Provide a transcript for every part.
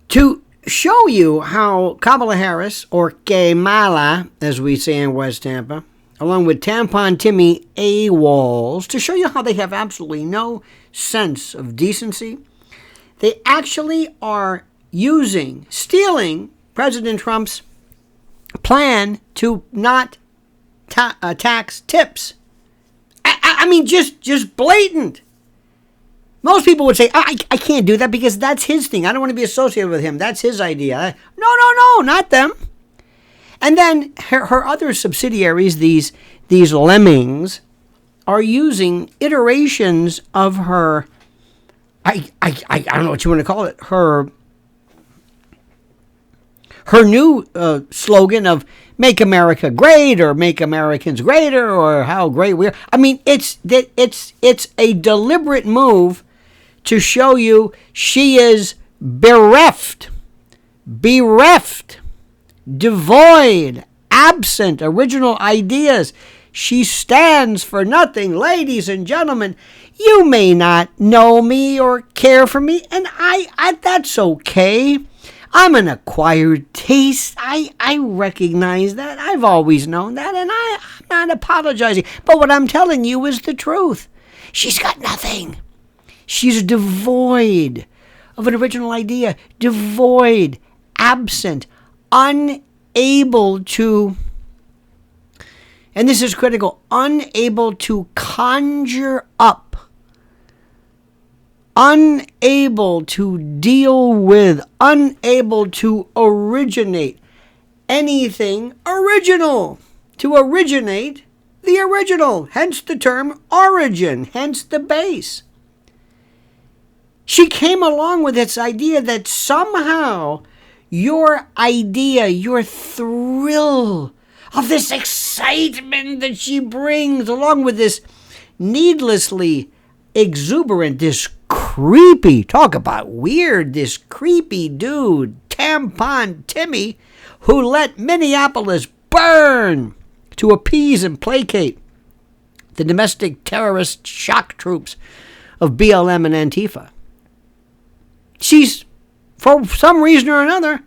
To show you how Kamala Harris, or Kamala, as we say in West Tampa, along with Tampon Timmy AWOLs, to show you how they have absolutely no sense of decency, they actually are stealing President Trump's plan to not tax tips. I mean, just blatant. Most people would say, I can't do that because that's his thing. I don't want to be associated with him. That's his idea. No, not them. And then her other subsidiaries, these lemmings, are using iterations of her, I don't know what you want to call it, her new slogan of "Make America Great" or "Make Americans Greater" or "How Great We Are." I mean, it's a deliberate move to show you she is bereft, devoid, absent original ideas. She stands for nothing. Ladies and gentlemen, you may not know me or care for me, and I that's okay. I'm an acquired taste. I recognize that. I've always known that, and I'm not apologizing. But what I'm telling you is the truth. She's got nothing. She's devoid of an original idea, devoid, absent, unable to, and this is critical, unable to conjure up, unable to deal with, unable to originate anything original, to originate the original, hence the term origin, hence the base. She came along with this idea that somehow your idea, your thrill of this excitement that she brings, along with this needlessly exuberant, this creepy, talk about weird, this creepy dude, Tampon Timmy, who let Minneapolis burn to appease and placate the domestic terrorist shock troops of BLM and Antifa. She's, for some reason or another,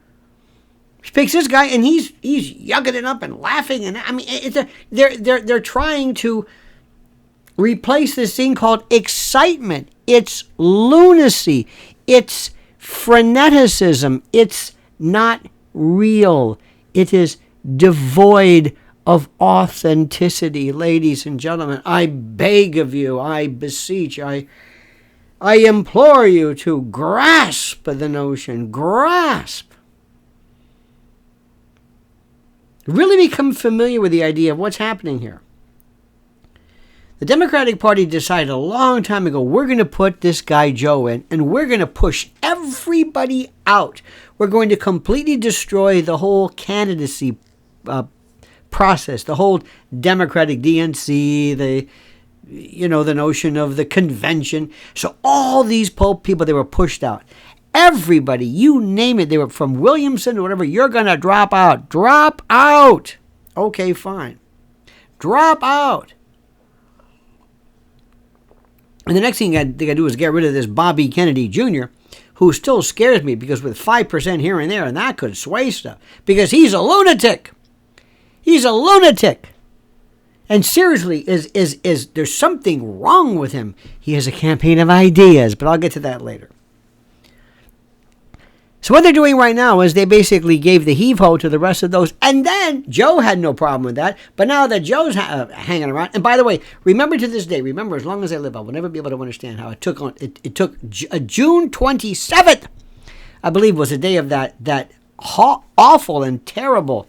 she picks this guy and he's yucking it up and laughing, and I mean they're trying to replace this thing called excitement. It's lunacy. It's freneticism. It's not real. It is devoid of authenticity. Ladies and gentlemen, I beg of you, I beseech, I implore you to grasp the notion, grasp. Really become familiar with the idea of what's happening here. The Democratic Party decided a long time ago, we're going to put this guy Joe in, and we're going to push everybody out. We're going to completely destroy the whole candidacy process, the whole Democratic DNC, the notion of the convention. So all these people, they were pushed out. Everybody, you name it, they were from Williamson or whatever, you're going to drop out. Drop out. Okay, fine. Drop out. And the next thing they got to do is get rid of this Bobby Kennedy Jr., who still scares me because with 5% here and there, and that could sway stuff, because he's a lunatic. He's a lunatic. And seriously, is there's something wrong with him. He has a campaign of ideas, but I'll get to that later. So what they're doing right now is they basically gave the heave-ho to the rest of those. And then Joe had no problem with that. But now that Joe's hanging around. And by the way, remember to this day, remember as long as I live, I will never be able to understand how it took June 27th, I believe, was the day of that awful and terrible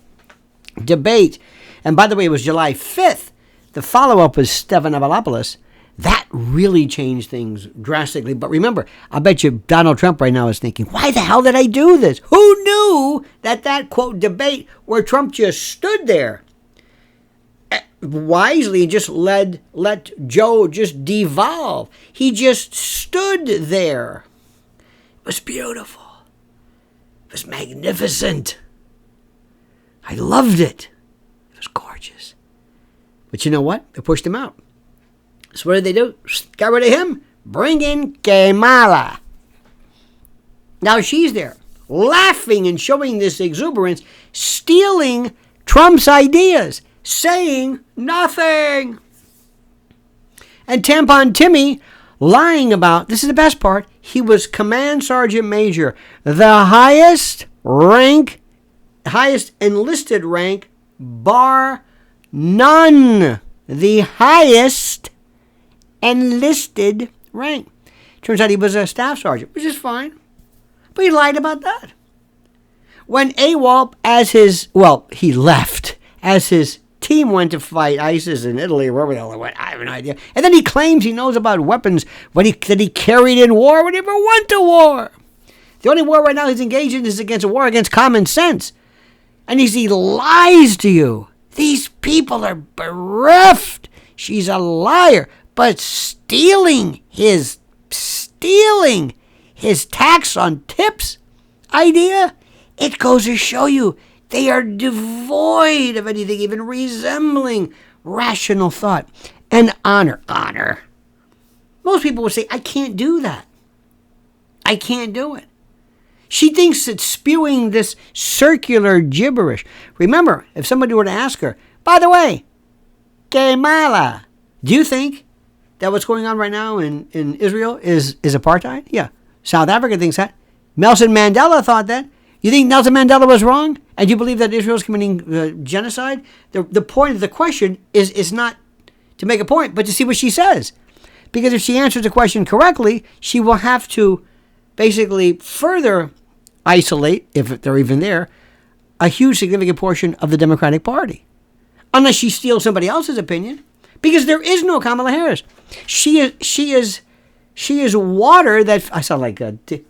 debate. And by the way, it was July 5th. The follow-up was Stephanopoulos. That really changed things drastically. But remember, I bet you Donald Trump right now is thinking, why the hell did I do this? Who knew that quote, debate where Trump just stood there wisely and just let Joe just devolve. He just stood there. It was beautiful. It was magnificent. I loved it. It was gorgeous. But you know what? They pushed him out. So what did they do? Got rid of him. Bring in Kamala. Now she's there. laughing and showing this exuberance, stealing Trump's ideas, saying nothing. And Tampon Timmy lying about, this is the best part, he was Command Sergeant Major, the highest enlisted rank, bar none. The highest enlisted rank. Turns out he was a staff sergeant, which is fine. But he lied about that. When AWOL, he left as his team went to fight ISIS in Italy or wherever the hell it went. I have no idea. And then he claims he knows about weapons that he carried in war when he never went to war. The only war right now he's engaged in is against a war against common sense. And he lies to you. These people are bereft. She's a liar. But stealing his tax on tips idea, it goes to show you they are devoid of anything even resembling rational thought and honor. Most people would say, I can't do that. I can't do it. She thinks it's spewing this circular gibberish. Remember, if somebody were to ask her, by the way, Kamala, do you think that what's going on right now in Israel is apartheid? Yeah. South Africa thinks that. Nelson Mandela thought that. You think Nelson Mandela was wrong? And you believe that Israel is committing genocide? The point of the question is not to make a point, but to see what she says. Because if she answers the question correctly, she will have to basically further isolate, if they're even there, a huge significant portion of the Democratic Party. Unless she steals somebody else's opinion. Because there is no Kamala Harris. She is water that, I sound like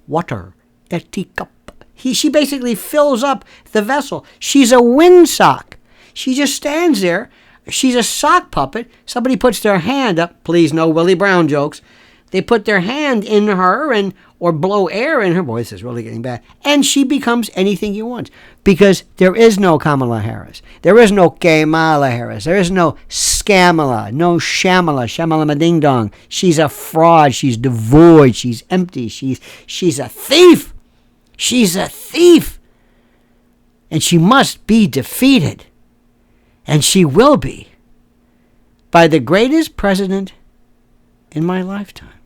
water, a teacup. She basically fills up the vessel. She's a windsock. She just stands there. She's a sock puppet. Somebody puts their hand up. Please, no Willie Brown jokes. They put their hand in her or blow air in her. Boy, this is really getting bad. And she becomes anything you want. Because there is no Kamala Harris. There is no Kamala Harris. There is no Scamala. No Shamala Ding Dong. She's a fraud. She's devoid. She's empty. She's a thief. She's a thief. And she must be defeated. And she will be by the greatest president in my lifetime.